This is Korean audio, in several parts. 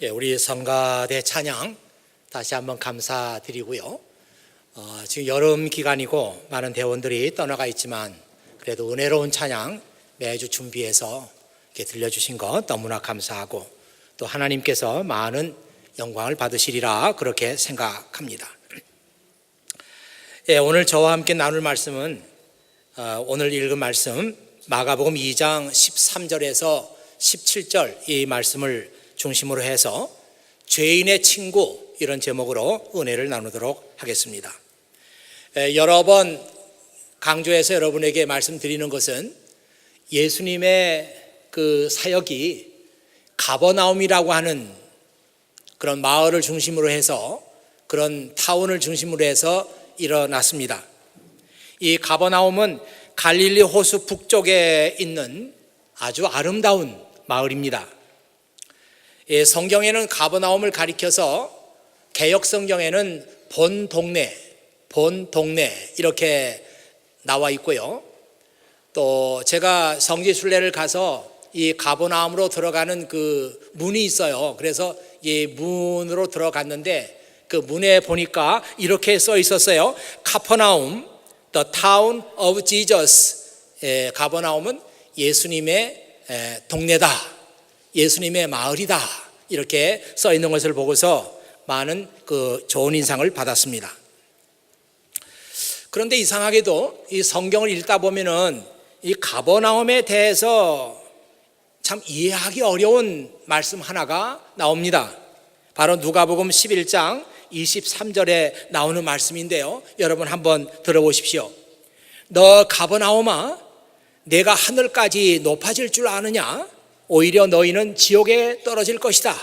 우리 성가대 찬양 다시 한번 감사드리고요. 지금 여름 기간이고 많은 대원들이 떠나가 있지만 그래도 은혜로운 찬양 매주 준비해서 이렇게 들려주신 것 너무나 감사하고 또 하나님께서 많은 영광을 받으시리라 그렇게 생각합니다. 오늘 저와 함께 나눌 말씀은 오늘 읽은 말씀 마가복음 2장 13절에서 17절 이 말씀을 중심으로 해서 죄인의 친구 이런 제목으로 은혜를 나누도록 하겠습니다. 여러 번 강조해서 여러분에게 말씀드리는 것은 예수님의 그 사역이 가버나움이라고 하는 그런 마을을 중심으로 해서 그런 타운을 중심으로 해서 일어났습니다. 이 가버나움은 갈릴리 호수 북쪽에 있는 아주 아름다운 마을입니다. 성경에는 가버나움을 가리켜서 개역 성경에는 본 동네 이렇게 나와 있고요. 또 제가 성지 순례를 가서 이 가버나움으로 들어가는 그 문이 있어요. 그래서 이 문으로 들어갔는데 그 문에 보니까 이렇게 써 있었어요. 카퍼나움, the town of Jesus. 가버나움은 예수님의 동네다. 예수님의 마을이다 이렇게 써 있는 것을 보고서 많은 그 좋은 인상을 받았습니다. 그런데 이상하게도 이 성경을 읽다 보면은 이 가버나움에 대해서 참 이해하기 어려운 말씀 하나가 나옵니다. 바로 누가복음 11장 23절에 나오는 말씀인데요. 여러분 한번 들어보십시오. 너 가버나움아, 내가 하늘까지 높아질 줄 아느냐? 오히려 너희는 지옥에 떨어질 것이다.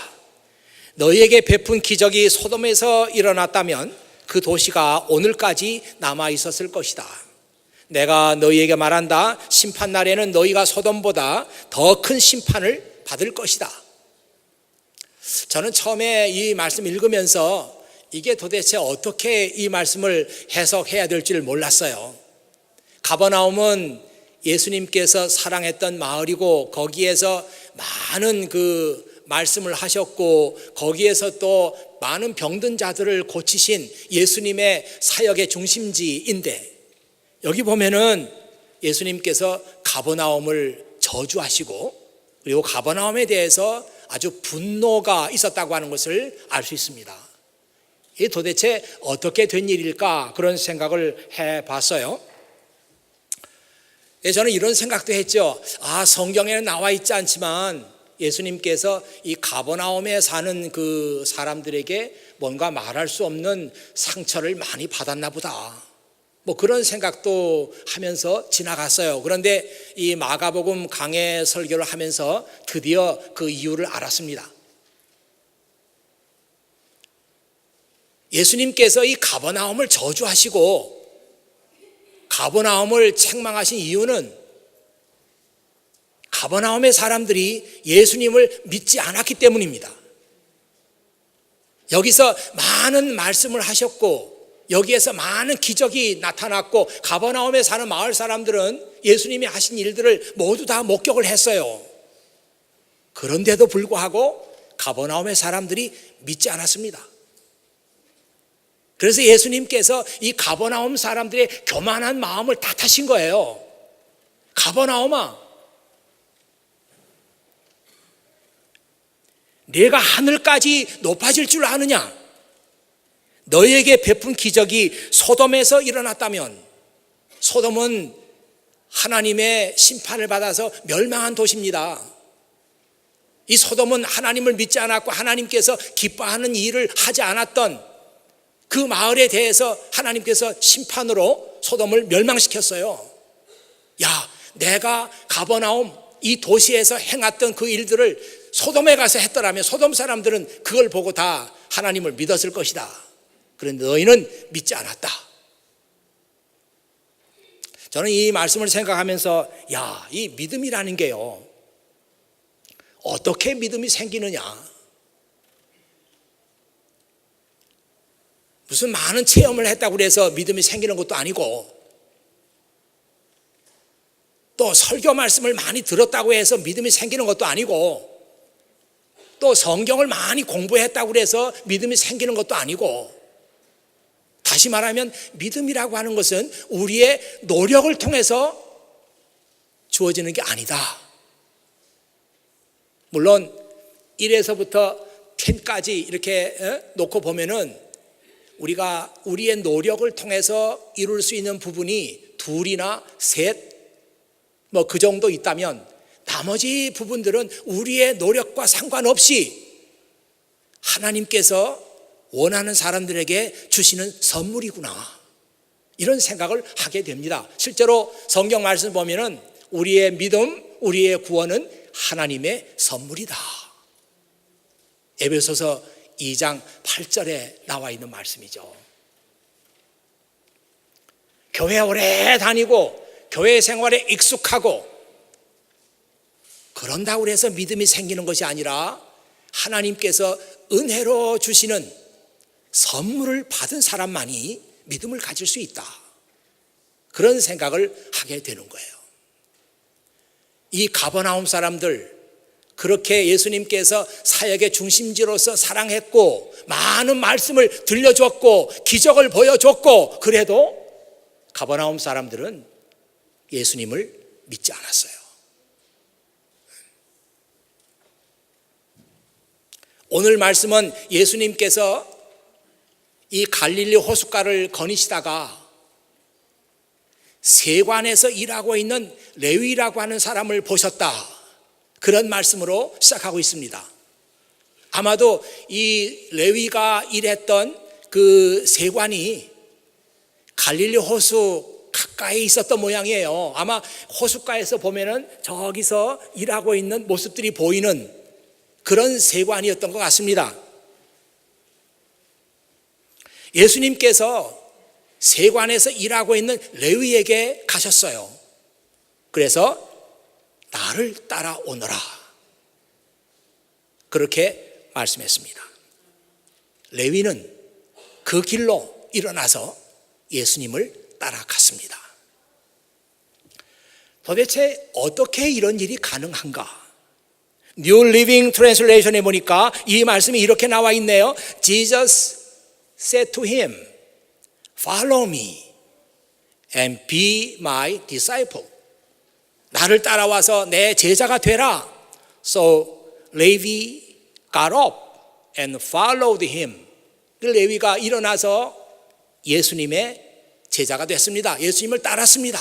너희에게 베푼 기적이 소돔에서 일어났다면 그 도시가 오늘까지 남아 있었을 것이다. 내가 너희에게 말한다. 심판날에는 너희가 소돔보다 더 큰 심판을 받을 것이다. 저는 처음에 이 말씀 읽으면서 이게 도대체 어떻게 이 말씀을 해석해야 될지를 몰랐어요. 가버나움은 예수님께서 사랑했던 마을이고 거기에서 많은 그 말씀을 하셨고 거기에서 또 많은 병든 자들을 고치신 예수님의 사역의 중심지인데 여기 보면은 예수님께서 가버나움을 저주하시고 그리고 가버나움에 대해서 아주 분노가 있었다고 하는 것을 알 수 있습니다. 이게 도대체 어떻게 된 일일까 그런 생각을 해봤어요. 저는 이런 생각도 했죠. 성경에는 나와 있지 않지만 예수님께서 이 가버나움에 사는 그 사람들에게 뭔가 말할 수 없는 상처를 많이 받았나 보다. 그런 생각도 하면서 지나갔어요. 그런데 이 마가복음 강해 설교를 하면서 드디어 그 이유를 알았습니다. 예수님께서 이 가버나움을 저주하시고 가버나움을 책망하신 이유는 가버나움의 사람들이 예수님을 믿지 않았기 때문입니다. 여기서 많은 말씀을 하셨고 여기에서 많은 기적이 나타났고 가버나움에 사는 마을 사람들은 예수님이 하신 일들을 모두 다 목격을 했어요. 그런데도 불구하고 가버나움의 사람들이 믿지 않았습니다. 그래서 예수님께서 이 가버나움 사람들의 교만한 마음을 탓하신 거예요. 가버나움아, 내가 하늘까지 높아질 줄 아느냐? 너희에게 베푼 기적이 소돔에서 일어났다면 소돔은 하나님의 심판을 받아서 멸망한 도시입니다. 이 소돔은 하나님을 믿지 않았고 하나님께서 기뻐하는 일을 하지 않았던 그 마을에 대해서 하나님께서 심판으로 소돔을 멸망시켰어요. 내가 가버나움 이 도시에서 행했던 그 일들을 소돔에 가서 했더라면 소돔 사람들은 그걸 보고 다 하나님을 믿었을 것이다. 그런데 너희는 믿지 않았다. 저는 이 말씀을 생각하면서 이 믿음이라는 게요, 어떻게 믿음이 생기느냐? 무슨 많은 체험을 했다고 해서 믿음이 생기는 것도 아니고 또 설교 말씀을 많이 들었다고 해서 믿음이 생기는 것도 아니고 또 성경을 많이 공부했다고 해서 믿음이 생기는 것도 아니고, 다시 말하면 믿음이라고 하는 것은 우리의 노력을 통해서 주어지는 게 아니다. 물론 1에서부터 10까지 이렇게 놓고 보면은 우리가 우리의 노력을 통해서 이룰 수 있는 부분이 2이나 3, 뭐 그 정도 있다면 나머지 부분들은 우리의 노력과 상관없이 하나님께서 원하는 사람들에게 주시는 선물이구나, 이런 생각을 하게 됩니다. 실제로 성경 말씀 보면은 우리의 믿음, 우리의 구원은 하나님의 선물이다. 에베소서 2장 8절에 나와 있는 말씀이죠. 교회 오래 다니고 교회 생활에 익숙하고 그런다고 해서 믿음이 생기는 것이 아니라 하나님께서 은혜로 주시는 선물을 받은 사람만이 믿음을 가질 수 있다, 그런 생각을 하게 되는 거예요. 이 가버나움 사람들, 그렇게 예수님께서 사역의 중심지로서 사랑했고 많은 말씀을 들려줬고 기적을 보여줬고, 그래도 가버나움 사람들은 예수님을 믿지 않았어요. 오늘 말씀은 예수님께서 이 갈릴리 호숫가를 거니시다가 세관에서 일하고 있는 레위라고 하는 사람을 보셨다, 그런 말씀으로 시작하고 있습니다. 아마도 이 레위가 일했던 그 세관이 갈릴리 호수 가까이 있었던 모양이에요. 아마 호숫가에서 보면은 저기서 일하고 있는 모습들이 보이는 그런 세관이었던 것 같습니다. 예수님께서 세관에서 일하고 있는 레위에게 가셨어요. 그래서 나를 따라오너라, 그렇게 말씀했습니다. 레위는 그 길로 일어나서 예수님을 따라갔습니다. 도대체 어떻게 이런 일이 가능한가? New Living Translation에 보니까 이 말씀이 이렇게 나와 있네요. Jesus said to him, Follow me and be my disciple. 나를 따라와서 내 제자가 되라. So Levi got up and followed him. 그 레위가 일어나서 예수님의 제자가 됐습니다. 예수님을 따랐습니다.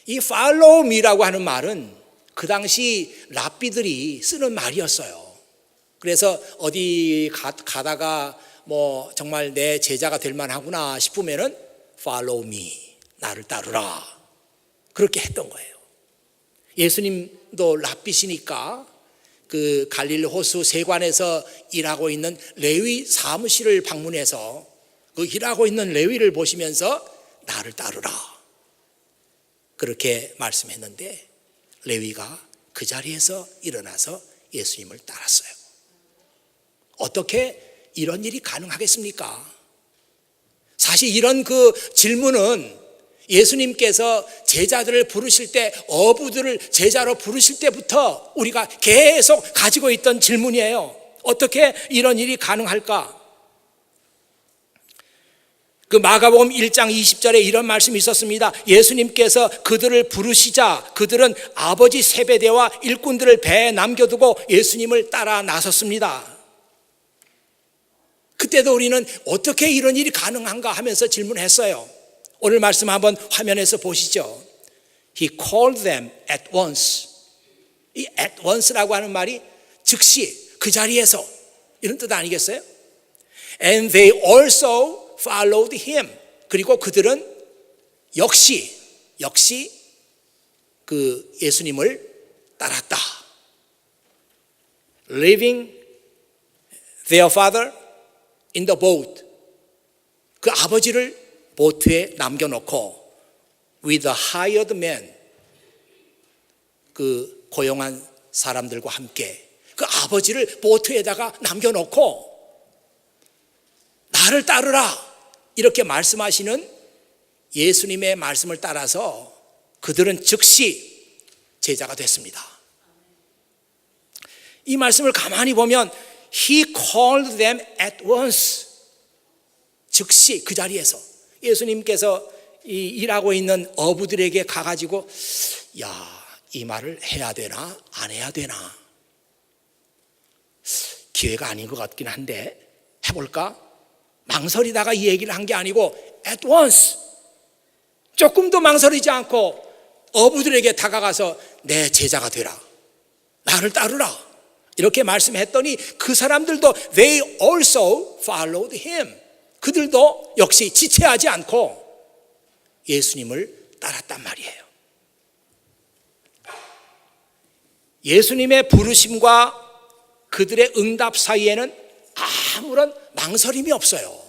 이 follow me라고 하는 말은 그 당시 랍비들이 쓰는 말이었어요. 그래서 어디 가다가 뭐 정말 내 제자가 될 만하구나 싶으면은 follow me, 나를 따르라, 그렇게 했던 거예요. 예수님도 랍비시니까 그 갈릴리 호수 세관에서 일하고 있는 레위 사무실을 방문해서 그 일하고 있는 레위를 보시면서 나를 따르라, 그렇게 말씀했는데 레위가 그 자리에서 일어나서 예수님을 따랐어요. 어떻게 이런 일이 가능하겠습니까? 사실 이런 그 질문은 예수님께서 제자들을 부르실 때, 어부들을 제자로 부르실 때부터 우리가 계속 가지고 있던 질문이에요. 어떻게 이런 일이 가능할까? 그 마가복음 1장 20절에 이런 말씀이 있었습니다. 예수님께서 그들을 부르시자 그들은 아버지 세베대와 일꾼들을 배에 남겨두고 예수님을 따라 나섰습니다. 그때도 우리는 어떻게 이런 일이 가능한가 하면서 질문했어요. 오늘 말씀 한번 화면에서 보시죠. He called them at once. 이 at once라고 하는 말이 즉시, 그 자리에서, 이런 뜻 아니겠어요? And they also followed him. 그리고 그들은 역시 그 예수님을 따랐다. Leaving their father in the boat. 그 아버지를 보트에 남겨놓고 with a hired man, 그 고용한 사람들과 함께 그 아버지를 보트에다가 남겨놓고 나를 따르라, 이렇게 말씀하시는 예수님의 말씀을 따라서 그들은 즉시 제자가 됐습니다. 이 말씀을 가만히 보면 He called them at once. 즉시 그 자리에서 예수님께서 이 일하고 있는 어부들에게 가가지고 이 말을 해야 되나 안 해야 되나 기회가 아닌 것 같긴 한데 해볼까? 망설이다가 이 얘기를 한 게 아니고 at once 조금도 망설이지 않고 어부들에게 다가가서 내 제자가 되라, 나를 따르라 이렇게 말씀했더니 그 사람들도 they also followed him. 그들도 역시 지체하지 않고 예수님을 따랐단 말이에요. 예수님의 부르심과 그들의 응답 사이에는 아무런 망설임이 없어요.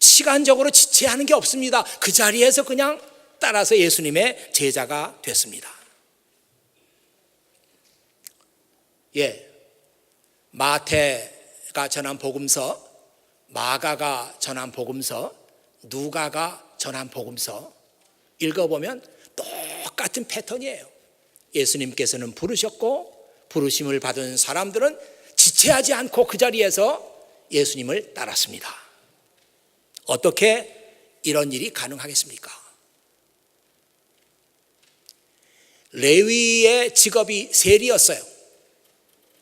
시간적으로 지체하는 게 없습니다. 그 자리에서 그냥 따라서 예수님의 제자가 됐습니다. 마태가 전한 복음서, 마가가 전한 복음서, 누가가 전한 복음서 읽어보면 똑같은 패턴이에요. 예수님께서는 부르셨고 부르심을 받은 사람들은 지체하지 않고 그 자리에서 예수님을 따랐습니다. 어떻게 이런 일이 가능하겠습니까? 레위의 직업이 세리였어요.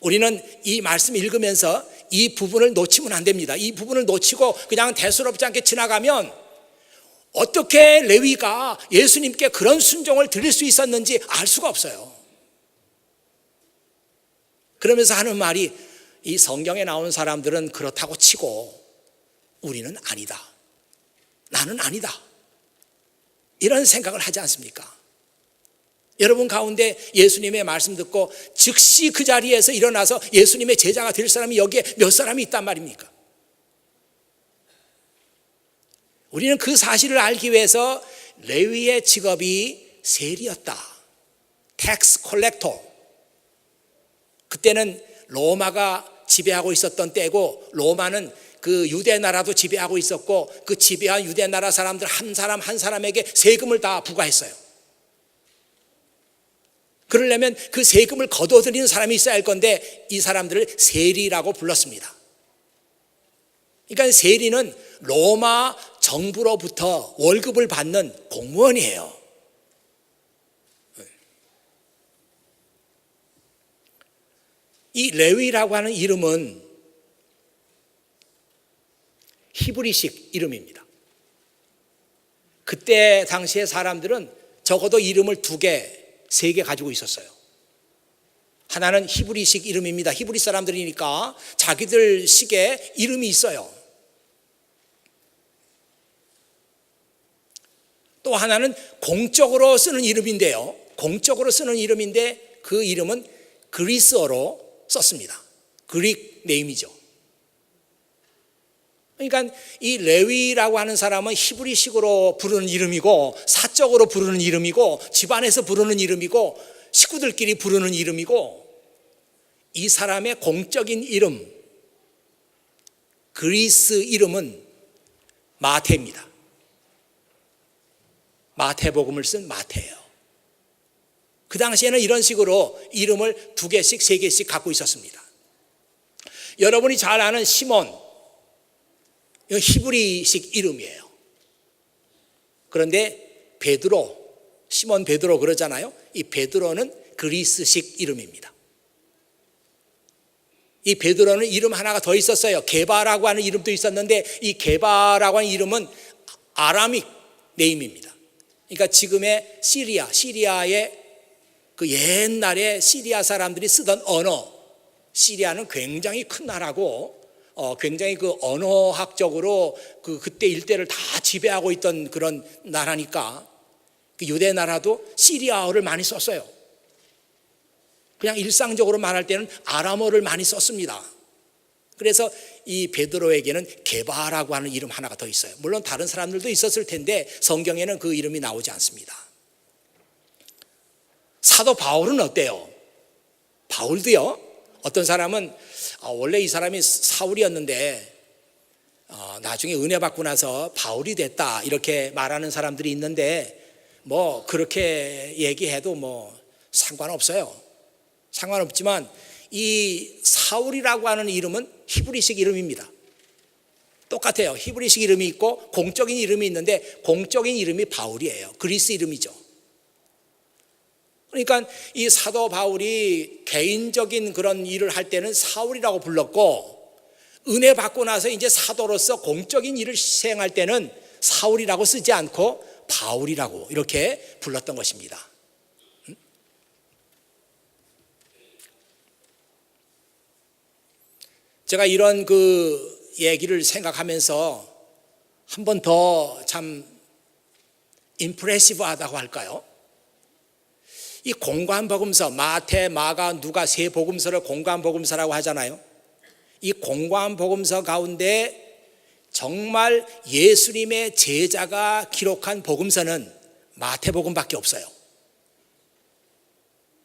우리는 이 말씀 읽으면서 이 부분을 놓치면 안 됩니다. 이 부분을 놓치고 그냥 대수롭지 않게 지나가면 어떻게 레위가 예수님께 그런 순종을 드릴 수 있었는지 알 수가 없어요. 그러면서 하는 말이 이 성경에 나온 사람들은 그렇다고 치고 우리는 아니다. 나는 아니다. 이런 생각을 하지 않습니까? 여러분 가운데 예수님의 말씀 듣고 즉시 그 자리에서 일어나서 예수님의 제자가 될 사람이 여기에 몇 사람이 있단 말입니까? 우리는 그 사실을 알기 위해서 레위의 직업이 세리였다. 텍스 콜렉터. 그때는 로마가 지배하고 있었던 때고 로마는 그 유대 나라도 지배하고 있었고 그 지배한 유대 나라 사람들 한 사람 한 사람에게 세금을 다 부과했어요. 그러려면 그 세금을 거둬들이는 사람이 있어야 할 건데 이 사람들을 세리라고 불렀습니다. 그러니까 세리는 로마 정부로부터 월급을 받는 공무원이에요. 이 레위라고 하는 이름은 히브리식 이름입니다. 그때 당시의 사람들은 적어도 이름을 2개, 3개 가지고 있었어요. 하나는 히브리식 이름입니다. 히브리 사람들이니까 자기들 식의 이름이 있어요. 또 하나는 공적으로 쓰는 이름인데요. 공적으로 쓰는 이름인데 그 이름은 그리스어로 썼습니다. 그릭 네임이죠. 그러니까 이 레위라고 하는 사람은 히브리식으로 부르는 이름이고 사적으로 부르는 이름이고 집안에서 부르는 이름이고 식구들끼리 부르는 이름이고 이 사람의 공적인 이름 그리스 이름은 마태입니다. 마태복음을 쓴 마태예요. 그 당시에는 이런 식으로 이름을 2개씩 3개씩 갖고 있었습니다. 여러분이 잘 아는 시몬, 이건 히브리식 이름이에요. 그런데 베드로, 시몬 베드로 그러잖아요. 이 베드로는 그리스식 이름입니다. 이 베드로는 이름 하나가 더 있었어요. 게바라고 하는 이름도 있었는데 이 게바라고 하는 이름은 아람익 네임입니다. 그러니까 지금의 시리아의 그 옛날에 시리아 사람들이 쓰던 언어, 시리아는 굉장히 큰 나라고 굉장히 그 언어학적으로 그때 일대를 다 지배하고 있던 그런 나라니까 그 유대 나라도 시리아어를 많이 썼어요. 그냥 일상적으로 말할 때는 아람어를 많이 썼습니다. 그래서 이 베드로에게는 게바라고 하는 이름 하나가 더 있어요. 물론 다른 사람들도 있었을 텐데 성경에는 그 이름이 나오지 않습니다. 사도 바울은 어때요? 바울도요. 어떤 사람은 원래 이 사람이 사울이었는데 나중에 은혜 받고 나서 바울이 됐다 이렇게 말하는 사람들이 있는데 뭐 그렇게 얘기해도 뭐 상관없어요. 상관없지만 이 사울이라고 하는 이름은 히브리식 이름입니다. 똑같아요. 히브리식 이름이 있고 공적인 이름이 있는데 공적인 이름이 바울이에요. 그리스 이름이죠. 그러니까 이 사도 바울이 개인적인 그런 일을 할 때는 사울이라고 불렀고, 은혜 받고 나서 이제 사도로서 공적인 일을 시행할 때는 사울이라고 쓰지 않고 바울이라고 이렇게 불렀던 것입니다. 제가 이런 그 얘기를 생각하면서 한 번 더 참 임프레시브하다고 할까요? 이 공관복음서, 마태, 마가, 누가 세 복음서를 공관복음서라고 하잖아요. 이 공관복음서 가운데 정말 예수님의 제자가 기록한 복음서는 마태복음밖에 없어요.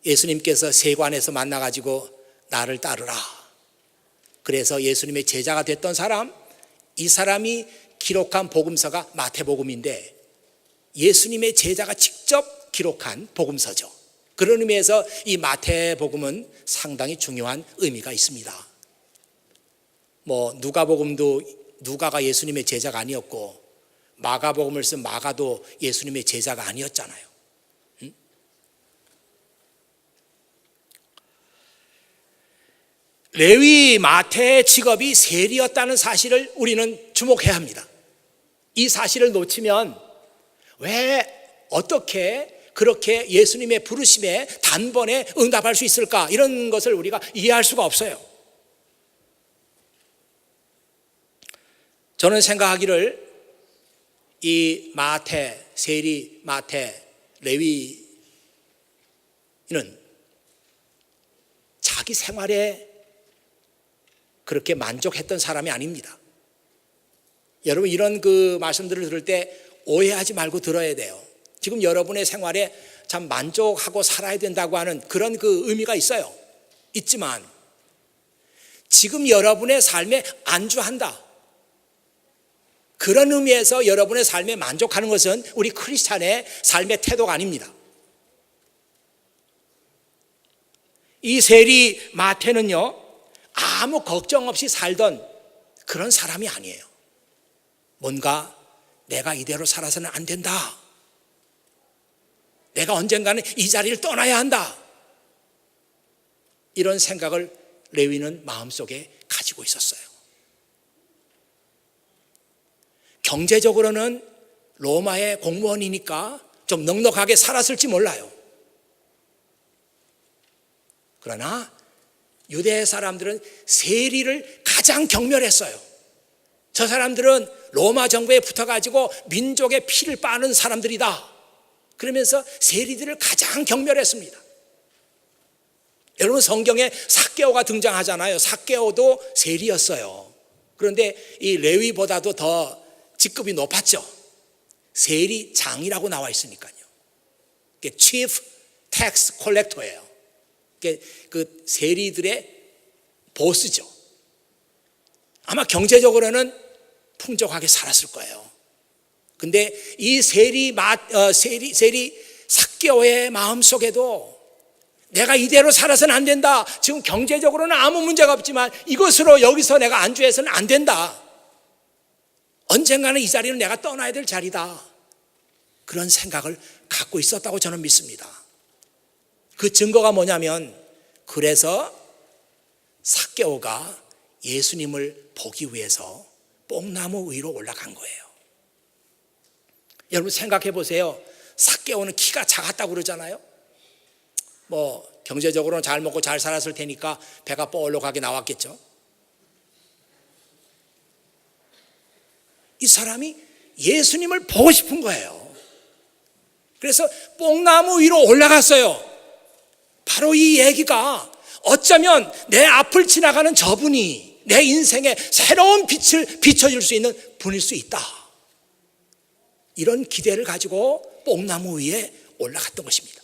예수님께서 세관에서 만나가지고 나를 따르라. 그래서 예수님의 제자가 됐던 사람, 이 사람이 기록한 복음서가 마태복음인데 예수님의 제자가 직접 기록한 복음서죠. 그런 의미에서 이 마태복음은 상당히 중요한 의미가 있습니다. 누가복음도 누가가 예수님의 제자가 아니었고, 마가복음을 쓴 마가도 예수님의 제자가 아니었잖아요. 레위 마태의 직업이 세리였다는 사실을 우리는 주목해야 합니다. 이 사실을 놓치면 왜 어떻게 그렇게 예수님의 부르심에 단번에 응답할 수 있을까, 이런 것을 우리가 이해할 수가 없어요. 저는 생각하기를 이 마태, 세리, 마태, 레위는 자기 생활에 그렇게 만족했던 사람이 아닙니다. 여러분, 이런 그 말씀들을 들을 때 오해하지 말고 들어야 돼요. 지금 여러분의 생활에 참 만족하고 살아야 된다고 하는 그런 그 의미가 있어요. 있지만 지금 여러분의 삶에 안주한다, 그런 의미에서 여러분의 삶에 만족하는 것은 우리 크리스찬의 삶의 태도가 아닙니다. 이 세리 마태는요, 아무 걱정 없이 살던 그런 사람이 아니에요. 뭔가 내가 이대로 살아서는 안 된다, 내가 언젠가는 이 자리를 떠나야 한다, 이런 생각을 레위는 마음속에 가지고 있었어요. 경제적으로는 로마의 공무원이니까 좀 넉넉하게 살았을지 몰라요. 그러나 유대 사람들은 세리를 가장 경멸했어요. 저 사람들은 로마 정부에 붙어가지고 민족의 피를 빠는 사람들이다, 그러면서 세리들을 가장 경멸했습니다. 여러분, 성경에 삭개오가 등장하잖아요. 삭개오도 세리였어요. 그런데 이 레위보다도 더 직급이 높았죠. 세리장이라고 나와 있으니까요. Chief Tax Collector예요. 그 세리들의 보스죠. 아마 경제적으로는 풍족하게 살았을 거예요. 근데 이 세리 삭개오의 마음속에도 내가 이대로 살아서는 안 된다, 지금 경제적으로는 아무 문제가 없지만 이것으로 여기서 내가 안주해서는 안 된다, 언젠가는 이 자리는 내가 떠나야 될 자리다, 그런 생각을 갖고 있었다고 저는 믿습니다. 그 증거가 뭐냐면, 그래서 삭개오가 예수님을 보기 위해서 뽕나무 위로 올라간 거예요. 여러분 생각해 보세요. 삭개오는 키가 작았다고 그러잖아요. 경제적으로는 잘 먹고 잘 살았을 테니까 배가 뻘록하게 나왔겠죠. 이 사람이 예수님을 보고 싶은 거예요. 그래서 뽕나무 위로 올라갔어요. 바로 이 얘기가 어쩌면 내 앞을 지나가는 저분이 내 인생에 새로운 빛을 비춰줄 수 있는 분일 수 있다, 이런 기대를 가지고 뽕나무 위에 올라갔던 것입니다.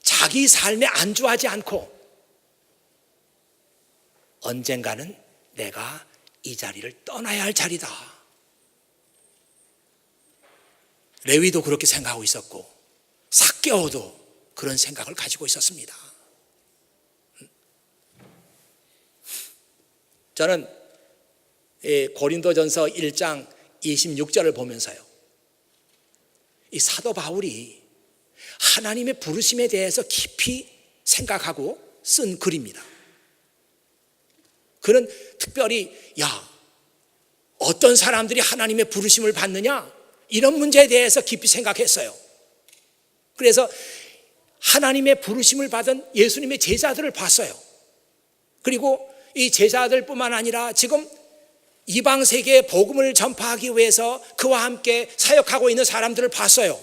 자기 삶에 안주하지 않고 언젠가는 내가 이 자리를 떠나야 할 자리다, 레위도 그렇게 생각하고 있었고 삭개오도 그런 생각을 가지고 있었습니다. 저는 고린도전서 1장 26절을 보면서요, 이 사도 바울이 하나님의 부르심에 대해서 깊이 생각하고 쓴 글입니다. 그는 특별히 어떤 사람들이 하나님의 부르심을 받느냐, 이런 문제에 대해서 깊이 생각했어요. 그래서 하나님의 부르심을 받은 예수님의 제자들을 봤어요. 그리고 이 제자들뿐만 아니라 지금 이방 세계에 복음을 전파하기 위해서 그와 함께 사역하고 있는 사람들을 봤어요.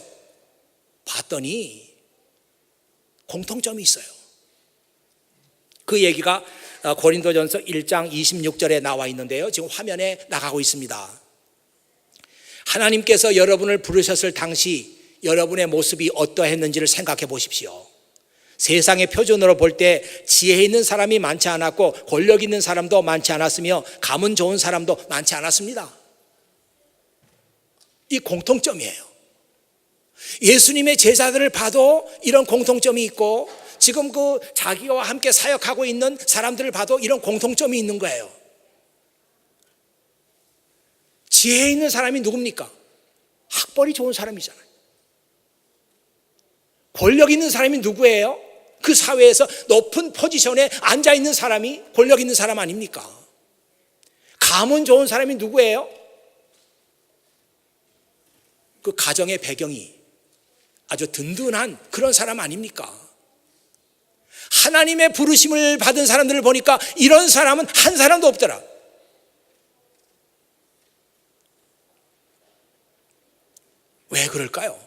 봤더니 공통점이 있어요. 그 얘기가 고린도전서 1장 26절에 나와 있는데요, 지금 화면에 나가고 있습니다. 하나님께서 여러분을 부르셨을 당시 여러분의 모습이 어떠했는지를 생각해 보십시오. 세상의 표준으로 볼 때 지혜 있는 사람이 많지 않았고 권력 있는 사람도 많지 않았으며 가문 좋은 사람도 많지 않았습니다. 이 공통점이에요. 예수님의 제자들을 봐도 이런 공통점이 있고 지금 그 자기와 함께 사역하고 있는 사람들을 봐도 이런 공통점이 있는 거예요. 지혜 있는 사람이 누굽니까? 학벌이 좋은 사람이잖아요. 권력 있는 사람이 누구예요? 그 사회에서 높은 포지션에 앉아 있는 사람이 권력 있는 사람 아닙니까? 가문 좋은 사람이 누구예요? 그 가정의 배경이 아주 든든한 그런 사람 아닙니까? 하나님의 부르심을 받은 사람들을 보니까 이런 사람은 한 사람도 없더라. 왜 그럴까요?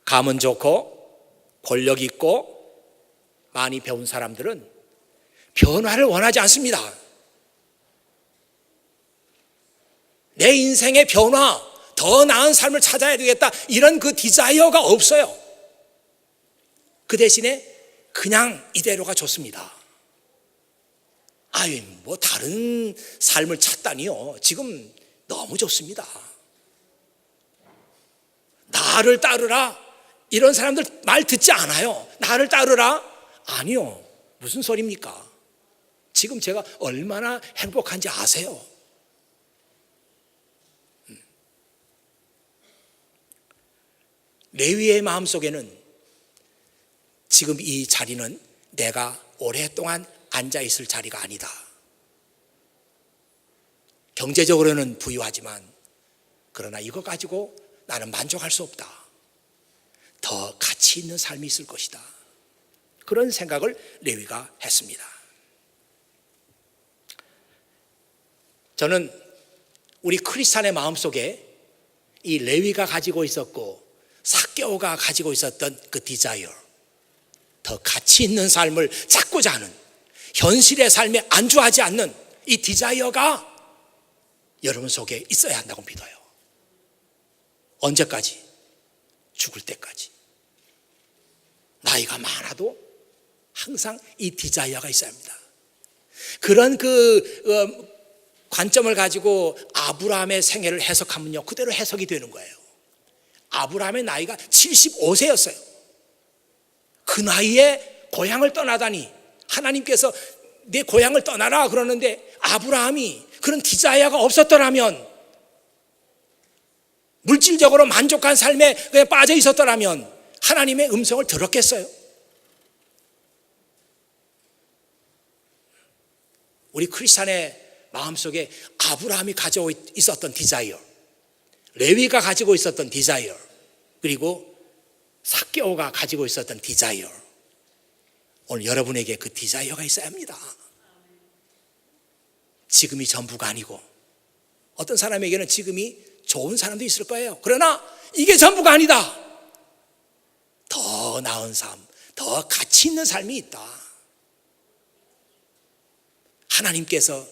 가문 좋고 권력 있고 많이 배운 사람들은 변화를 원하지 않습니다. 내 인생의 변화, 더 나은 삶을 찾아야 되겠다, 이런 그 디자이어가 없어요. 그 대신에 그냥 이대로가 좋습니다. 뭐 다른 삶을 찾다니요, 지금 너무 좋습니다. 나를 따르라, 이런 사람들 말 듣지 않아요. 나를 따르라? 아니요. 무슨 소리입니까? 지금 제가 얼마나 행복한지 아세요? 레위의 마음속에는 지금 이 자리는 내가 오랫동안 앉아있을 자리가 아니다. 경제적으로는 부유하지만 그러나 이거 가지고 나는 만족할 수 없다. 더 가치 있는 삶이 있을 것이다. 그런 생각을 레위가 했습니다. 저는 우리 크리스찬의 마음속에 이 레위가 가지고 있었고 삭개오가 가지고 있었던 그 디자이어, 더 가치 있는 삶을 찾고자 하는, 현실의 삶에 안주하지 않는 이 디자이어가 여러분 속에 있어야 한다고 믿어요. 언제까지? 죽을 때까지. 나이가 많아도 항상 이 디자이어가 있어야 합니다. 그런 관점을 가지고 아브라함의 생애를 해석하면요, 그대로 해석이 되는 거예요. 아브라함의 나이가 75세였어요. 그 나이에 고향을 떠나다니, 하나님께서 내 고향을 떠나라 그러는데 아브라함이 그런 디자이어가 없었더라면, 물질적으로 만족한 삶에 그냥 빠져 있었더라면 하나님의 음성을 들었겠어요? 우리 크리스찬의 마음속에 아브라함이 가지고 있었던 디자이어, 레위가 가지고 있었던 디자이어, 그리고 삭개오가 가지고 있었던 디자이어, 오늘 여러분에게 그 디자이어가 있어야 합니다. 지금이 전부가 아니고, 어떤 사람에게는 지금이 좋은 사람도 있을 거예요. 그러나 이게 전부가 아니다. 더 나은 삶, 더 가치 있는 삶이 있다. 하나님께서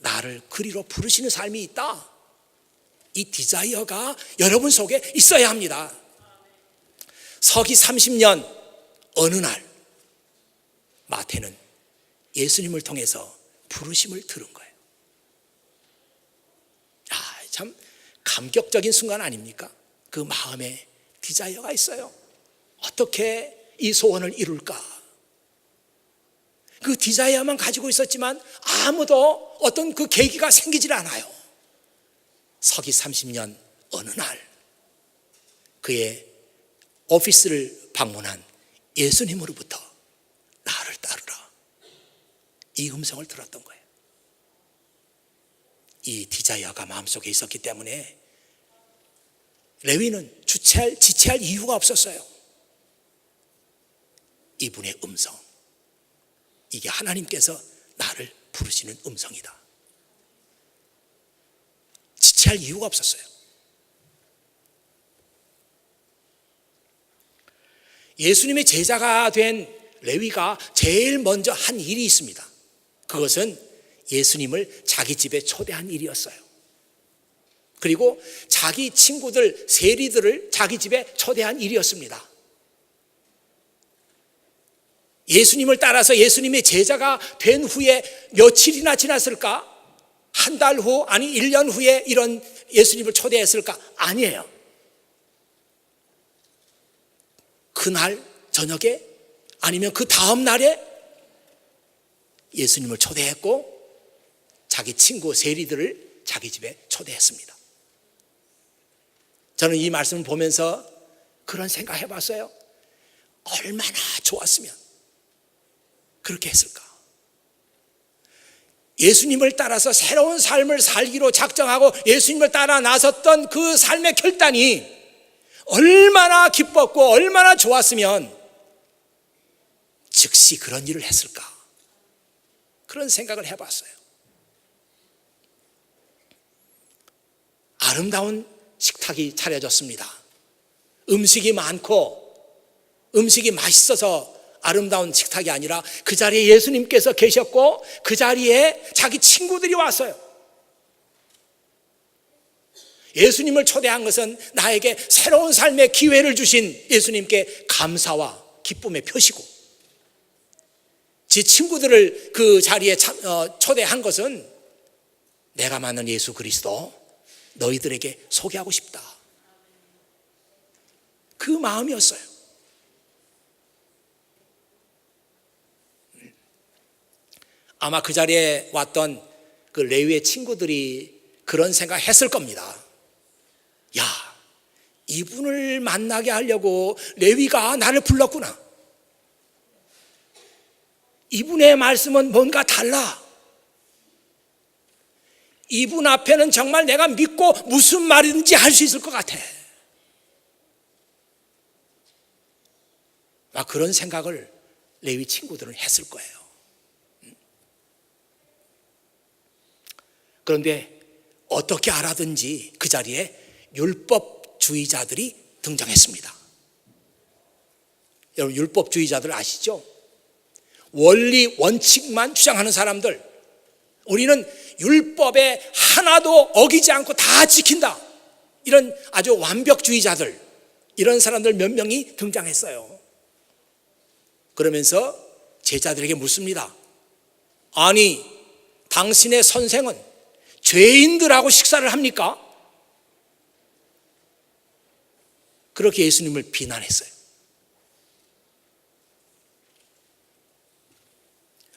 나를 그리로 부르시는 삶이 있다. 이 디자이어가 여러분 속에 있어야 합니다. 서기 30년 어느 날 마태는 예수님을 통해서 부르심을 들은 거예요. 참 감격적인 순간 아닙니까? 그 마음에 디자이어가 있어요. 어떻게 이 소원을 이룰까? 그 디자이어만 가지고 있었지만 아무도 어떤 그 계기가 생기질 않아요. 서기 30년 어느 날 그의 오피스를 방문한 예수님으로부터 나를 따르라, 이 음성을 들었던 거예요. 이 디자이어가 마음속에 있었기 때문에 레위는 지체할 이유가 없었어요. 이분의 음성, 이게 하나님께서 나를 부르시는 음성이다. 지체할 이유가 없었어요. 예수님의 제자가 된 레위가 제일 먼저 한 일이 있습니다. 그것은 예수님을 자기 집에 초대한 일이었어요. 그리고 자기 친구들, 세리들을 자기 집에 초대한 일이었습니다. 예수님을 따라서 예수님의 제자가 된 후에 며칠이나 지났을까? 한 달 후, 아니 1년 후에 이런 예수님을 초대했을까? 아니에요. 그날 저녁에, 아니면 그 다음 날에 예수님을 초대했고 자기 친구 세리들을 자기 집에 초대했습니다. 저는 이 말씀을 보면서 그런 생각 해봤어요. 얼마나 좋았으면 그렇게 했을까? 예수님을 따라서 새로운 삶을 살기로 작정하고 예수님을 따라 나섰던 그 삶의 결단이 얼마나 기뻤고 얼마나 좋았으면 즉시 그런 일을 했을까? 그런 생각을 해봤어요. 아름다운 식탁이 차려졌습니다. 음식이 많고 음식이 맛있어서 아름다운 식탁이 아니라 그 자리에 예수님께서 계셨고 그 자리에 자기 친구들이 왔어요. 예수님을 초대한 것은 나에게 새로운 삶의 기회를 주신 예수님께 감사와 기쁨의 표시고, 제 친구들을 그 자리에 초대한 것은 내가 만난 예수 그리스도 너희들에게 소개하고 싶다, 그 마음이었어요. 아마 그 자리에 왔던 그 레위의 친구들이 그런 생각했을 겁니다. 야, 이분을 만나게 하려고 레위가 나를 불렀구나. 이분의 말씀은 뭔가 달라. 이분 앞에는 정말 내가 믿고 무슨 말이든지 할 수 있을 것 같아. 막 그런 생각을 레위 친구들은 했을 거예요. 그런데 어떻게 알아든지 그 자리에 율법주의자들이 등장했습니다. 여러분, 율법주의자들 아시죠? 원리, 원칙만 주장하는 사람들, 우리는 율법에 하나도 어기지 않고 다 지킨다, 이런 아주 완벽주의자들, 이런 사람들 몇 명이 등장했어요. 그러면서 제자들에게 묻습니다. 아니, 당신의 선생은 죄인들하고 식사를 합니까? 그렇게 예수님을 비난했어요.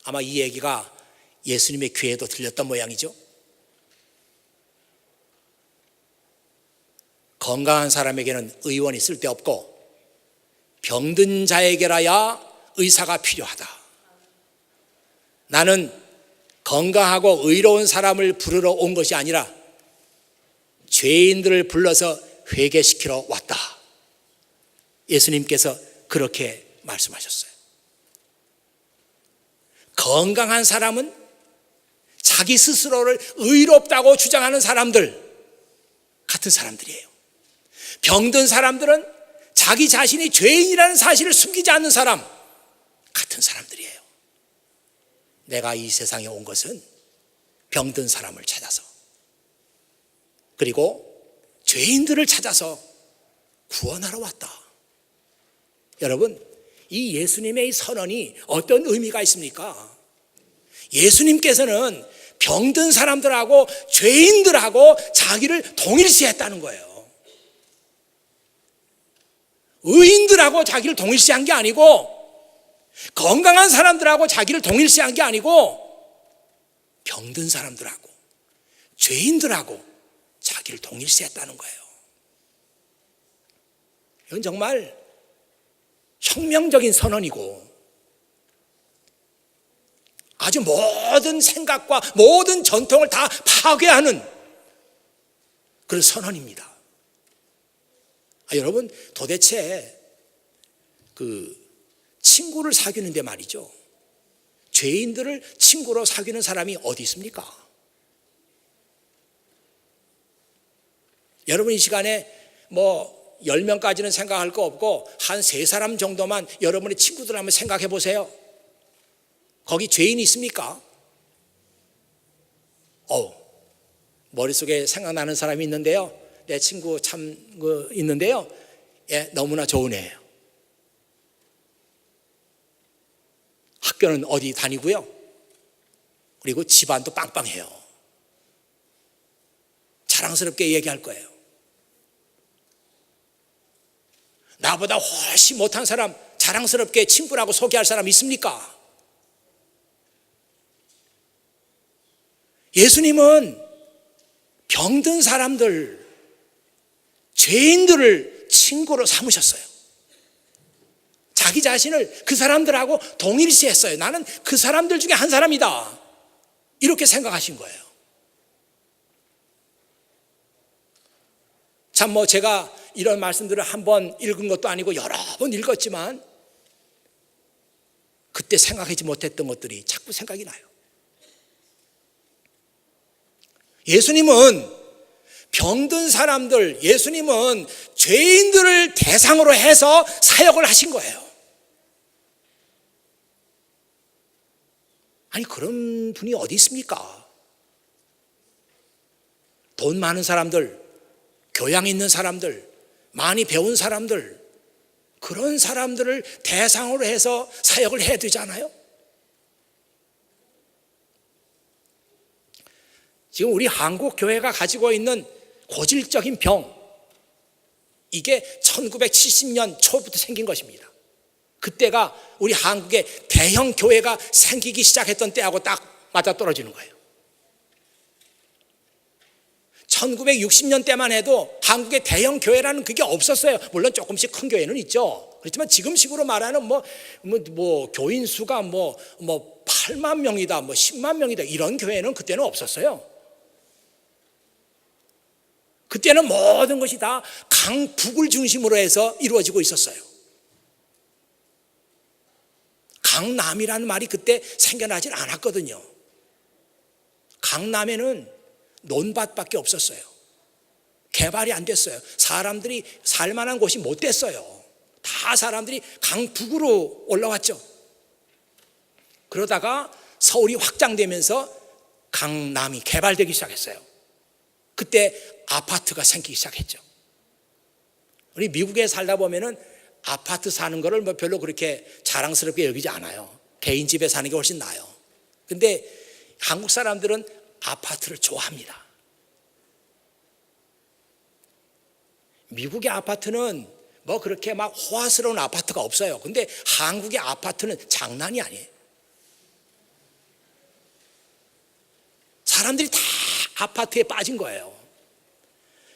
아마 이 얘기가 예수님의 귀에도 들렸던 모양이죠. 건강한 사람에게는 의원이 쓸데없고 병든 자에게라야 의사가 필요하다. 나는 건강하고 의로운 사람을 부르러 온 것이 아니라 죄인들을 불러서 회개시키러 왔다. 예수님께서 그렇게 말씀하셨어요. 건강한 사람은 자기 스스로를 의롭다고 주장하는 사람들 같은 사람들이에요. 병든 사람들은 자기 자신이 죄인이라는 사실을 숨기지 않는 사람 같은 사람들이에요. 내가 이 세상에 온 것은 병든 사람을 찾아서, 그리고 죄인들을 찾아서 구원하러 왔다. 여러분, 이 예수님의 이 선언이 어떤 의미가 있습니까? 예수님께서는 병든 사람들하고 죄인들하고 자기를 동일시했다는 거예요. 의인들하고 자기를 동일시한 게 아니고, 건강한 사람들하고 자기를 동일시한 게 아니고, 병든 사람들하고 죄인들하고 자기를 동일시했다는 거예요. 이건 정말 혁명적인 선언이고, 아주 모든 생각과 모든 전통을 다 파괴하는 그런 선언입니다. 여러분, 도대체 친구를 사귀는데 말이죠, 죄인들을 친구로 사귀는 사람이 어디 있습니까? 여러분, 이 시간에 10명까지는 생각할 거 없고 한 3사람 정도만 여러분의 친구들 한번 생각해 보세요. 거기 죄인이 있습니까? 머릿속에 생각나는 사람이 있는데요, 내 친구 참 있는데요, 너무나 좋은 애예요. 학교는 어디 다니고요, 그리고 집안도 빵빵해요. 자랑스럽게 얘기할 거예요. 나보다 훨씬 못한 사람 자랑스럽게 친구라고 소개할 사람 있습니까? 예수님은 병든 사람들, 죄인들을 친구로 삼으셨어요. 자기 자신을 그 사람들하고 동일시했어요. 나는 그 사람들 중에 한 사람이다, 이렇게 생각하신 거예요. 참 제가 이런 말씀들을 한 번 읽은 것도 아니고 여러 번 읽었지만 그때 생각하지 못했던 것들이 자꾸 생각이 나요. 예수님은 병든 사람들, 예수님은 죄인들을 대상으로 해서 사역을 하신 거예요. 아니, 그런 분이 어디 있습니까? 돈 많은 사람들, 교양 있는 사람들, 많이 배운 사람들, 그런 사람들을 대상으로 해서 사역을 해야 되잖아요. 지금 우리 한국 교회가 가지고 있는 고질적인 병, 이게 1970년 초부터 생긴 것입니다. 그때가 우리 한국의 대형 교회가 생기기 시작했던 때하고 딱 맞아떨어지는 거예요. 1960년 때만 해도 한국의 대형 교회라는 그게 없었어요. 물론 조금씩 큰 교회는 있죠. 그렇지만 지금식으로 말하는 교인 수가 8만 명이다, 10만 명이다, 이런 교회는 그때는 없었어요. 그때는 모든 것이 다 강북을 중심으로 해서 이루어지고 있었어요. 강남이라는 말이 그때 생겨나질 않았거든요. 강남에는 논밭밖에 없었어요. 개발이 안 됐어요. 사람들이 살만한 곳이 못 됐어요. 다 사람들이 강북으로 올라왔죠. 그러다가 서울이 확장되면서 강남이 개발되기 시작했어요. 그때 아파트가 생기기 시작했죠. 우리 미국에 살다 보면은 아파트 사는 거를 별로 그렇게 자랑스럽게 여기지 않아요. 개인 집에 사는 게 훨씬 나아요. 근데 한국 사람들은 아파트를 좋아합니다. 미국의 아파트는 그렇게 막 호화스러운 아파트가 없어요. 근데 한국의 아파트는 장난이 아니에요. 사람들이 다 아파트에 빠진 거예요.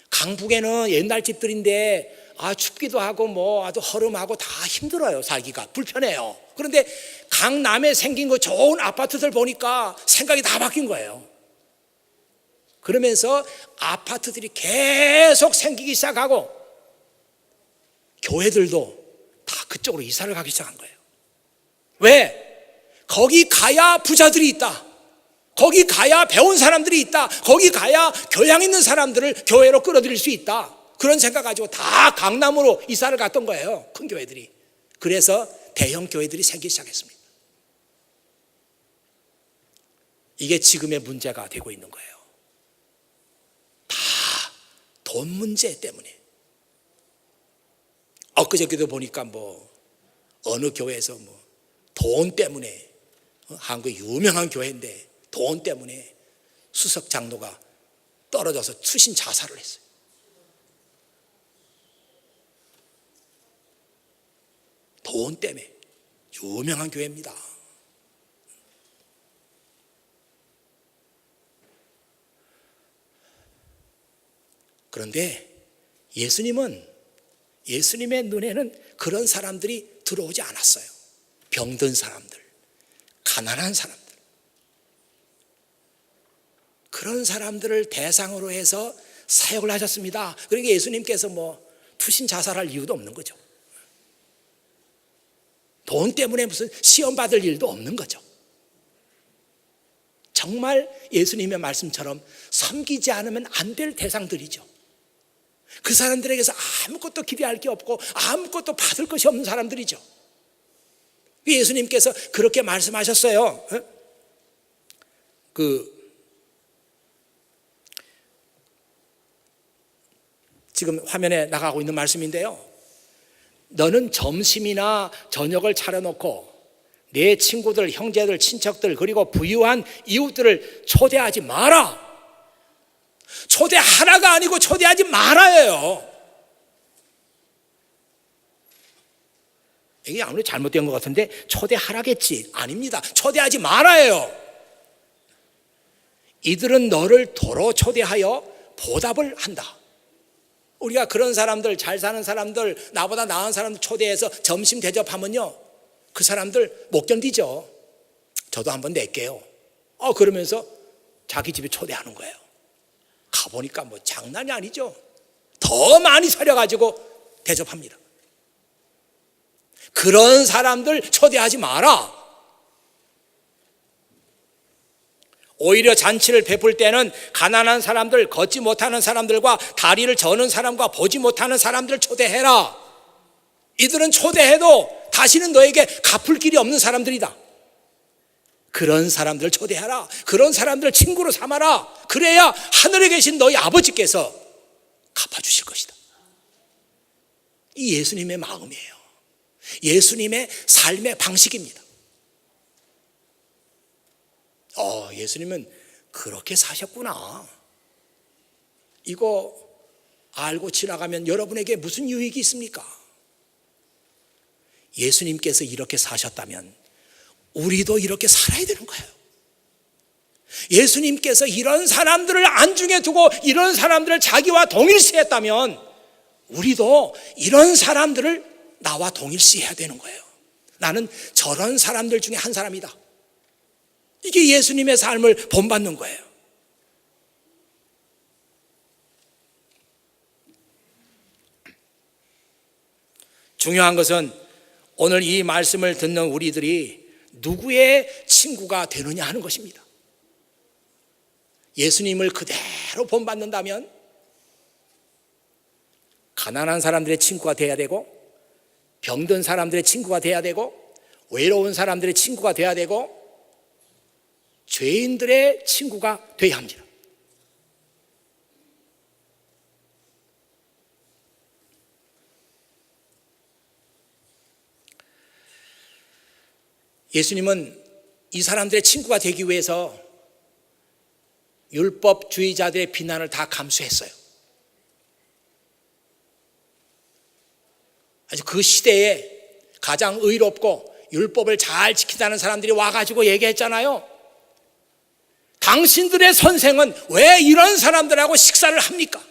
강북에는 옛날 집들인데 춥기도 하고 아주 허름하고 다 힘들어요. 살기가 불편해요. 그런데 강남에 생긴 거 좋은 아파트들 보니까 생각이 다 바뀐 거예요. 그러면서 아파트들이 계속 생기기 시작하고 교회들도 다 그쪽으로 이사를 가기 시작한 거예요. 왜? 거기 가야 부자들이 있다, 거기 가야 배운 사람들이 있다, 거기 가야 교양 있는 사람들을 교회로 끌어들일 수 있다, 그런 생각 가지고 다 강남으로 이사를 갔던 거예요. 큰 교회들이. 그래서 대형 교회들이 생기기 시작했습니다. 이게 지금의 문제가 되고 있는 거예요. 다 돈 문제 때문에. 엊그저께도 보니까 어느 교회에서 돈 때문에, 한국 유명한 교회인데 돈 때문에 수석 장로가 떨어져서 투신 자살을 했어요. 돈 때문에. 유명한 교회입니다. 그런데 예수님의 눈에는 그런 사람들이 들어오지 않았어요. 병든 사람들, 가난한 사람들, 그런 사람들을 대상으로 해서 사역을 하셨습니다. 그러니까 예수님께서 투신 자살할 이유도 없는 거죠. 돈 때문에 무슨 시험 받을 일도 없는 거죠. 정말 예수님의 말씀처럼 섬기지 않으면 안 될 대상들이죠. 그 사람들에게서 아무것도 기대할 게 없고 아무것도 받을 것이 없는 사람들이죠. 예수님께서 그렇게 말씀하셨어요. 지금 화면에 나가고 있는 말씀인데요. 너는 점심이나 저녁을 차려놓고 내 친구들, 형제들, 친척들, 그리고 부유한 이웃들을 초대하지 마라. 초대하라가 아니고 초대하지 말아요. 이게 아무리 잘못된 것 같은데 초대하라겠지. 아닙니다. 초대하지 말아요. 이들은 너를 도로 초대하여 보답을 한다. 우리가 그런 사람들, 잘 사는 사람들, 나보다 나은 사람들 초대해서 점심 대접하면요, 그 사람들 못 견디죠. 저도 한번 낼게요. 그러면서 자기 집에 초대하는 거예요. 가보니까 장난이 아니죠. 더 많이 사려가지고 대접합니다. 그런 사람들 초대하지 마라. 오히려 잔치를 베풀 때는 가난한 사람들, 걷지 못하는 사람들과 다리를 저는 사람과 보지 못하는 사람들을 초대해라. 이들은 초대해도 다시는 너에게 갚을 길이 없는 사람들이다. 그런 사람들을 초대하라. 그런 사람들을 친구로 삼아라. 그래야 하늘에 계신 너희 아버지께서 갚아주실 것이다. 이 예수님의 마음이에요. 예수님의 삶의 방식입니다. 예수님은 그렇게 사셨구나. 이거 알고 지나가면 여러분에게 무슨 유익이 있습니까? 예수님께서 이렇게 사셨다면 우리도 이렇게 살아야 되는 거예요. 예수님께서 이런 사람들을 안중에 두고 이런 사람들을 자기와 동일시했다면 우리도 이런 사람들을 나와 동일시해야 되는 거예요. 나는 저런 사람들 중에 한 사람이다. 이게 예수님의 삶을 본받는 거예요. 중요한 것은 오늘 이 말씀을 듣는 우리들이 누구의 친구가 되느냐 하는 것입니다. 예수님을 그대로 본받는다면 가난한 사람들의 친구가 돼야 되고, 병든 사람들의 친구가 돼야 되고, 외로운 사람들의 친구가 돼야 되고, 죄인들의 친구가 되어야 합니다. 예수님은 이 사람들의 친구가 되기 위해서 율법주의자들의 비난을 다 감수했어요. 아주 그 시대에 가장 의롭고 율법을 잘 지키다는 사람들이 와가지고 얘기했잖아요. 당신들의 선생은 왜 이런 사람들하고 식사를 합니까?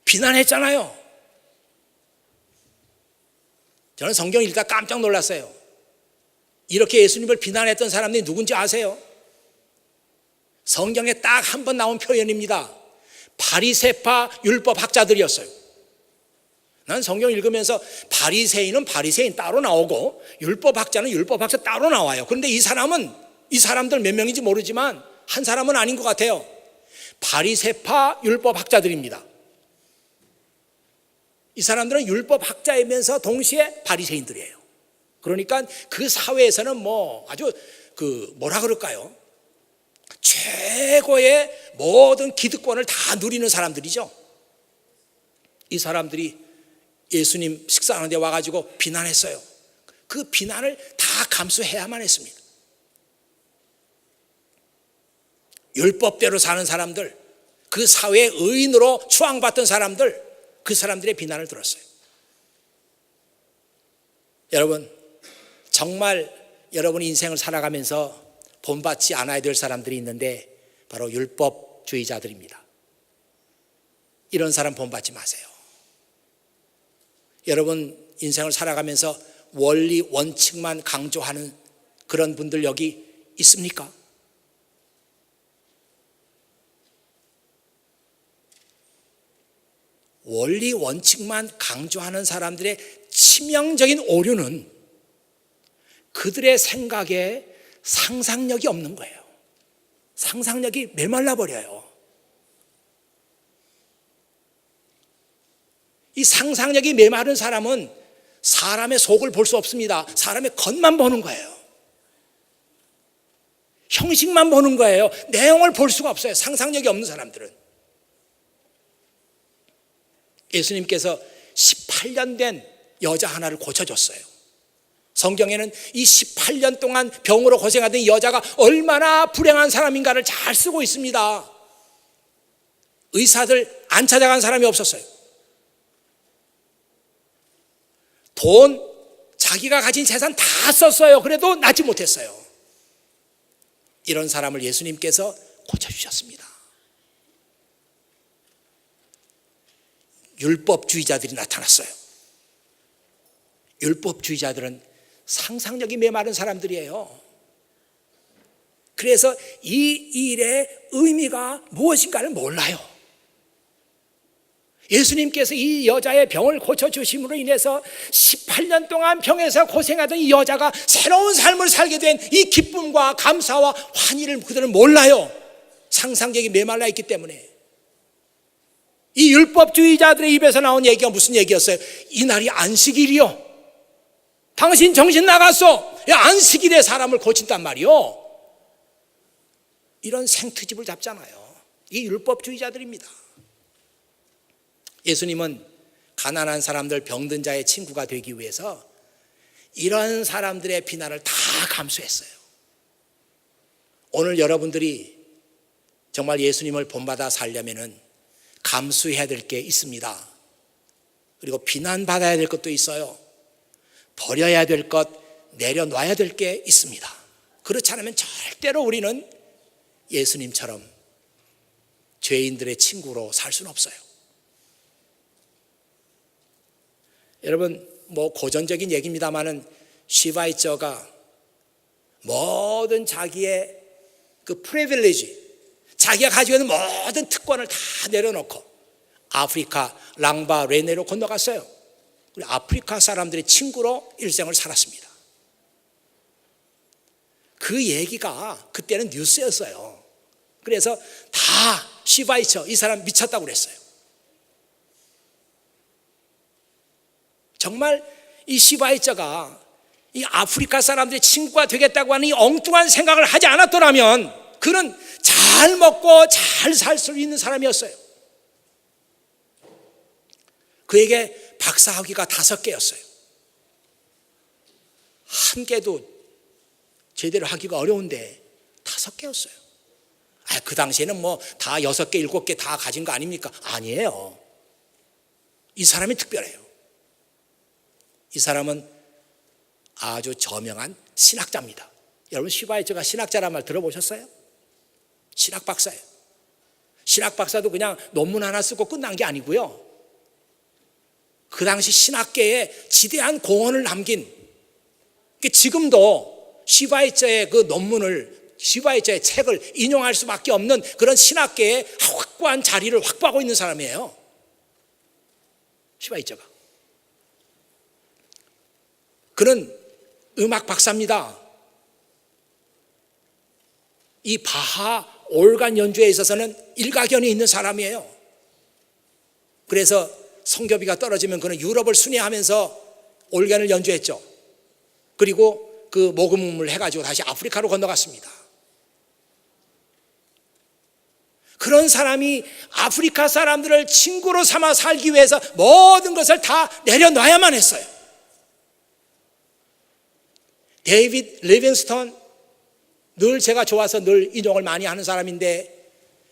비난했잖아요. 저는 성경 읽다 깜짝 놀랐어요. 이렇게 예수님을 비난했던 사람들이 누군지 아세요? 성경에 딱 한 번 나온 표현입니다. 바리새파 율법학자들이었어요. 난 성경 읽으면서 바리새인은 바리새인 따로 나오고 율법학자는 율법학자 따로 나와요. 그런데 이 사람들 몇 명인지 모르지만 한 사람은 아닌 것 같아요. 바리새파 율법학자들입니다. 이 사람들은 율법학자이면서 동시에 바리새인들이에요. 그러니까 그 사회에서는 아주 뭐라 그럴까요? 최고의 모든 기득권을 다 누리는 사람들이죠. 이 사람들이 예수님 식사하는 데 와가지고 비난했어요. 그 비난을 다 감수해야만 했습니다. 율법대로 사는 사람들, 그 사회의 의인으로 추앙받던 사람들, 그 사람들의 비난을 들었어요. 여러분, 정말 여러분 인생을 살아가면서 본받지 않아야 될 사람들이 있는데 바로 율법주의자들입니다. 이런 사람 본받지 마세요. 여러분 인생을 살아가면서 원리 원칙만 강조하는 그런 분들 여기 있습니까? 원리 원칙만 강조하는 사람들의 치명적인 오류는 그들의 생각에 상상력이 없는 거예요. 상상력이 메말라 버려요. 이 상상력이 메마른 사람은 사람의 속을 볼 수 없습니다. 사람의 겉만 보는 거예요. 형식만 보는 거예요. 내용을 볼 수가 없어요. 상상력이 없는 사람들은. 예수님께서 18년 된 여자 하나를 고쳐줬어요. 성경에는 이 18년 동안 병으로 고생하던 이 여자가 얼마나 불행한 사람인가를 잘 쓰고 있습니다. 의사들 안 찾아간 사람이 없었어요. 돈, 자기가 가진 재산 다 썼어요. 그래도 낫지 못했어요. 이런 사람을 예수님께서 고쳐주셨습니다. 율법주의자들이 나타났어요. 율법주의자들은 상상력이 메마른 사람들이에요. 그래서 이 일의 의미가 무엇인가를 몰라요. 예수님께서 이 여자의 병을 고쳐주심으로 인해서 18년 동안 병에서 고생하던 이 여자가 새로운 삶을 살게 된 이 기쁨과 감사와 환희를 그들은 몰라요. 상상력이 메말라 있기 때문에. 이 율법주의자들의 입에서 나온 얘기가 무슨 얘기였어요? 이날이 안식일이요. 당신 정신 나갔어. 안식일에 사람을 고친단 말이요. 이런 생트집을 잡잖아요. 이 율법주의자들입니다. 예수님은 가난한 사람들, 병든 자의 친구가 되기 위해서 이런 사람들의 비난을 다 감수했어요. 오늘 여러분들이 정말 예수님을 본받아 살려면은 감수해야 될 게 있습니다. 그리고 비난받아야 될 것도 있어요. 버려야 될 것, 내려놔야 될 게 있습니다. 그렇지 않으면 절대로 우리는 예수님처럼 죄인들의 친구로 살 수는 없어요. 여러분, 고전적인 얘기입니다만은 슈바이처가 모든 자기의 그 프리빌리지, 자기가 가지고 있는 모든 특권을 다 내려놓고 아프리카 랑바 레네로 건너갔어요. 아프리카 사람들의 친구로 일생을 살았습니다. 그 얘기가 그때는 뉴스였어요. 그래서 다 슈바이처, 이 사람 미쳤다고 그랬어요. 정말 이 슈바이처가 이 아프리카 사람들의 친구가 되겠다고 하는 이 엉뚱한 생각을 하지 않았더라면 그는 잘 먹고 잘 살 수 있는 사람이었어요. 그에게 박사학위가 5개였어요. 한 개도 제대로 하기가 어려운데 5개였어요. 그 당시에는 다 6개, 7개 다 가진 거 아닙니까? 아니에요. 이 사람이 특별해요. 이 사람은 아주 저명한 신학자입니다. 여러분, 슈바이처가 신학자란 말 들어보셨어요? 신학 박사예요. 신학 박사도 그냥 논문 하나 쓰고 끝난 게 아니고요. 그 당시 신학계에 지대한 공헌을 남긴, 지금도 슈바이처의 그 논문을, 슈바이처의 책을 인용할 수밖에 없는 그런 신학계에 확고한 자리를 확보하고 있는 사람이에요. 슈바이처가. 그는 음악 박사입니다. 이 바하 올간 연주에 있어서는 일가견이 있는 사람이에요. 그래서 성교비가 떨어지면 그는 유럽을 순회하면서 올간을 연주했죠. 그리고 그 모금을 해가지고 다시 아프리카로 건너갔습니다. 그런 사람이 아프리카 사람들을 친구로 삼아 살기 위해서 모든 것을 다 내려놔야만 했어요. 데이비드 리빙스턴, 늘 제가 좋아서 늘 인용을 많이 하는 사람인데,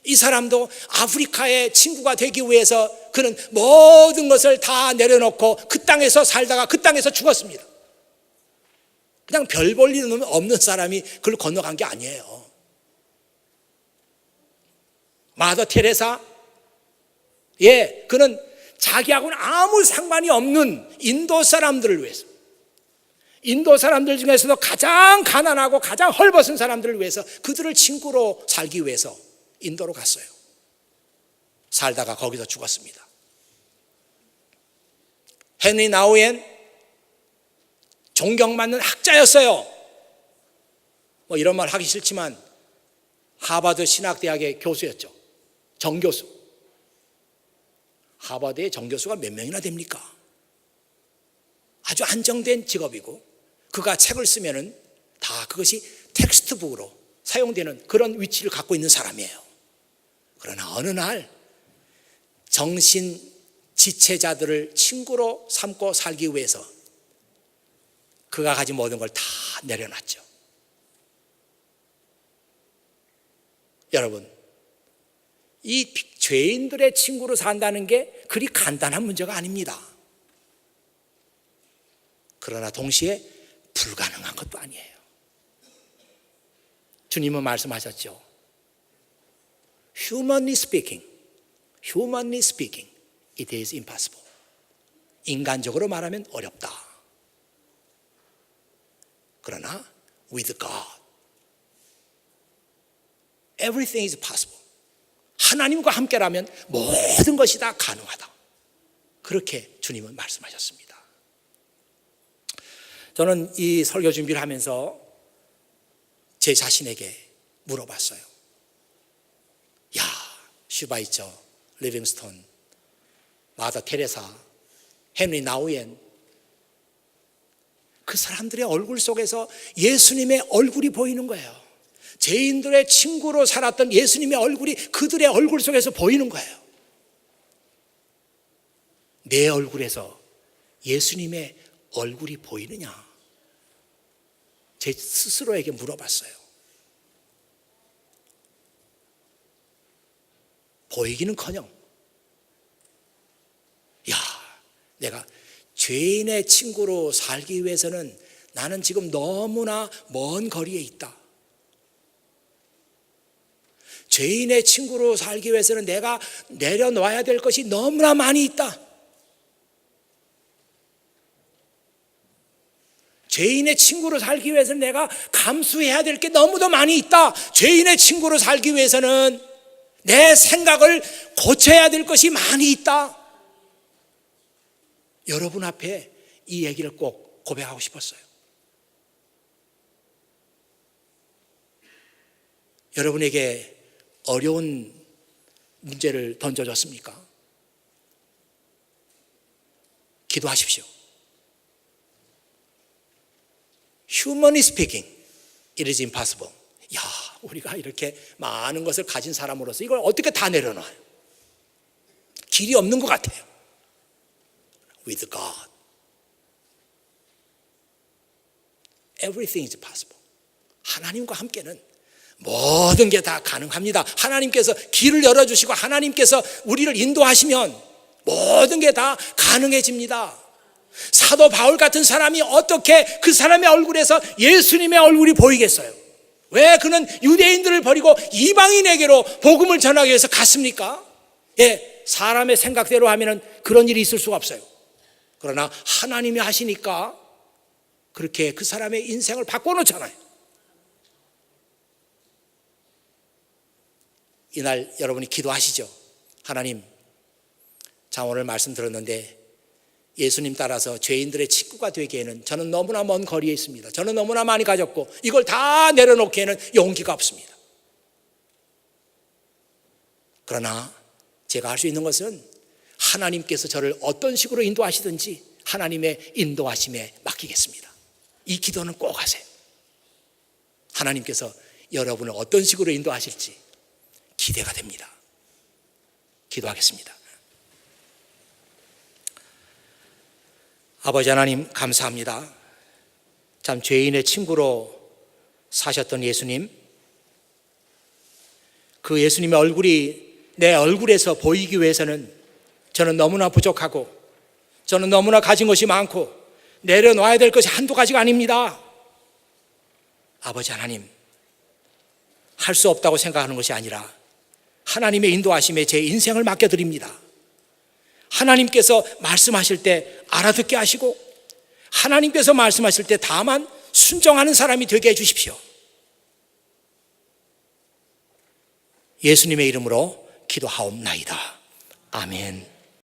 이 사람도 아프리카의 친구가 되기 위해서 그는 모든 것을 다 내려놓고 그 땅에서 살다가 그 땅에서 죽었습니다. 그냥 별 볼 일 없는 사람이 그걸 건너간 게 아니에요. 마더 테레사, 그는 자기하고는 아무 상관이 없는 인도 사람들을 위해서, 인도 사람들 중에서도 가장 가난하고 가장 헐벗은 사람들을 위해서, 그들을 친구로 살기 위해서 인도로 갔어요. 살다가 거기서 죽었습니다. 헨리 나우엔 존경받는 학자였어요. 뭐 이런 말 하기 싫지만 하버드 신학대학의 교수였죠. 정교수. 하버드의 정교수가 몇 명이나 됩니까? 아주 안정된 직업이고, 그가 책을 쓰면은 다 그것이 텍스트북으로 사용되는 그런 위치를 갖고 있는 사람이에요. 그러나 어느 날 정신 지체자들을 친구로 삼고 살기 위해서 그가 가진 모든 걸 다 내려놨죠. 여러분, 이 죄인들의 친구로 산다는 게 그리 간단한 문제가 아닙니다. 그러나 동시에 불가능한 것도 아니에요. 주님은 말씀하셨죠. Humanly speaking, it is impossible. 인간적으로 말하면 어렵다. 그러나 with God, everything is possible. 하나님과 함께라면 모든 것이 다 가능하다. 그렇게 주님은 말씀하셨습니다. 저는 이 설교 준비를 하면서 제 자신에게 물어봤어요. 슈바이처, 리빙스톤, 마더 테레사, 헨리 나우엔, 그 사람들의 얼굴 속에서 예수님의 얼굴이 보이는 거예요. 죄인들의 친구로 살았던 예수님의 얼굴이 그들의 얼굴 속에서 보이는 거예요. 내 얼굴에서 예수님의 얼굴이 보이느냐? 제 스스로에게 물어봤어요. 보이기는커녕, 내가 죄인의 친구로 살기 위해서는 나는 지금 너무나 먼 거리에 있다. 죄인의 친구로 살기 위해서는 내가 내려놔야 될 것이 너무나 많이 있다. 죄인의 친구로 살기 위해서는 내가 감수해야 될 게 너무도 많이 있다. 죄인의 친구로 살기 위해서는 내 생각을 고쳐야 될 것이 많이 있다. 여러분 앞에 이 얘기를 꼭 고백하고 싶었어요. 여러분에게 어려운 문제를 던져줬습니까? 기도하십시오. Humanly speaking, it is impossible. 우리가 이렇게 많은 것을 가진 사람으로서 이걸 어떻게 다 내려놔요? 길이 없는 것 같아요. With God, everything is possible. 하나님과 함께는 모든 게 다 가능합니다. 하나님께서 길을 열어주시고 하나님께서 우리를 인도하시면 모든 게 다 가능해집니다. 사도 바울 같은 사람이 어떻게 그 사람의 얼굴에서 예수님의 얼굴이 보이겠어요? 왜 그는 유대인들을 버리고 이방인에게로 복음을 전하기 위해서 갔습니까? 사람의 생각대로 하면 그런 일이 있을 수가 없어요. 그러나 하나님이 하시니까 그렇게 그 사람의 인생을 바꿔놓잖아요. 이날 여러분이 기도하시죠. 하나님, 자, 오늘 말씀 들었는데 예수님 따라서 죄인들의 친구가 되기에는 저는 너무나 먼 거리에 있습니다. 저는 너무나 많이 가졌고 이걸 다 내려놓기에는 용기가 없습니다. 그러나 제가 할 수 있는 것은 하나님께서 저를 어떤 식으로 인도하시든지 하나님의 인도하심에 맡기겠습니다. 이 기도는 꼭 하세요. 하나님께서 여러분을 어떤 식으로 인도하실지 기대가 됩니다. 기도하겠습니다. 아버지 하나님, 감사합니다. 참 죄인의 친구로 사셨던 예수님, 그 예수님의 얼굴이 내 얼굴에서 보이기 위해서는 저는 너무나 부족하고 저는 너무나 가진 것이 많고 내려놔야 될 것이 한두 가지가 아닙니다. 아버지 하나님, 할 수 없다고 생각하는 것이 아니라 하나님의 인도하심에 제 인생을 맡겨드립니다. 하나님께서 말씀하실 때 알아듣게 하시고 하나님께서 말씀하실 때 다만 순종하는 사람이 되게 해주십시오. 예수님의 이름으로 기도하옵나이다. 아멘.